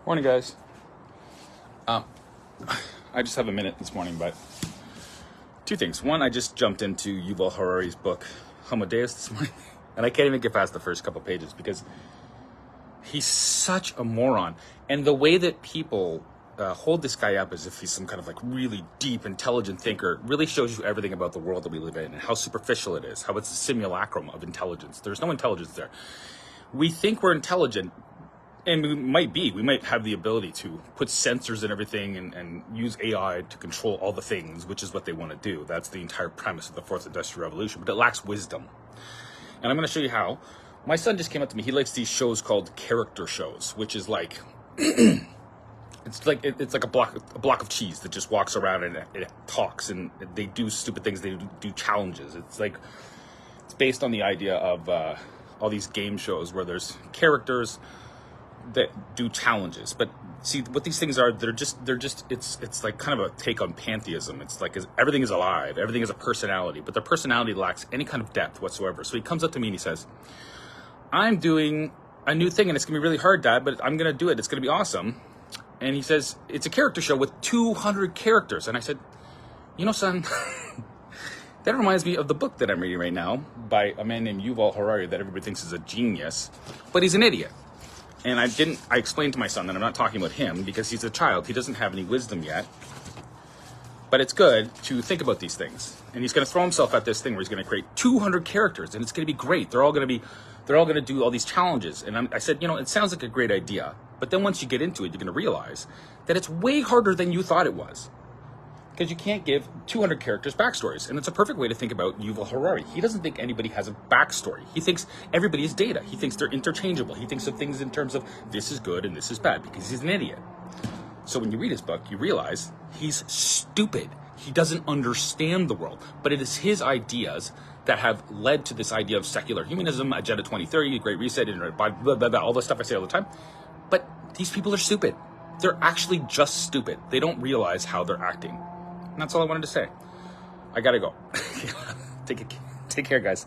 Morning, guys. Um, I just have a minute this morning, but two things. One, I just jumped into Yuval Harari's book, Homo Deus, this morning, and I can't even get past the first couple pages because he's such a moron. And the way that people hold this guy up as if he's some kind of like really deep, intelligent thinker really shows you everything about the world that we live in and how superficial it is, how it's a simulacrum of intelligence. There's no intelligence there. We think we're intelligent. And we might have the ability to put sensors in everything and use AI to control all the things, which is what they want to do. That's the entire premise of the Fourth Industrial Revolution, but it lacks wisdom. And I'm going to show you how. My son just came up to me. He likes these shows called character shows, which is like, it's like a block of cheese that just walks around and it talks and they do stupid things. They do challenges. It's based on the idea of all these game shows where there's characters that do challenges. But see what these things are, they're just it's like kind of a take on pantheism. It's like everything is alive, everything has a personality, but their personality lacks any kind of depth whatsoever. So he comes up to me and he says, I'm doing a new thing and it's gonna be really hard, Dad, but I'm gonna do it, it's gonna be awesome. And he says it's a character show with 200 characters. And I said, you know, son, that reminds me of the book that I'm reading right now by a man named Yuval Harari that everybody thinks is a genius, but he's an idiot. And I explained to my son that I'm not talking about him because he's a child. He doesn't have any wisdom yet. But it's good to think about these things. And he's going to throw himself at this thing where he's going to create 200 characters and it's going to be great. They're all going to do all these challenges. And I said, you know, it sounds like a great idea. But then once you get into it, you're going to realize that it's way harder than you thought it was. Because you can't give 200 characters backstories. And it's a perfect way to think about Yuval Harari. He doesn't think anybody has a backstory. He thinks everybody is data. He thinks they're interchangeable. He thinks of things in terms of this is good and this is bad because he's an idiot. So when you read his book, you realize he's stupid. He doesn't understand the world. But it is his ideas that have led to this idea of secular humanism, Agenda 2030, Great Reset, and blah, blah, blah, blah, all the stuff I say all the time. But these people are stupid. They're actually just stupid. They don't realize how they're acting. And that's all I wanted to say. I gotta go. Take care, guys.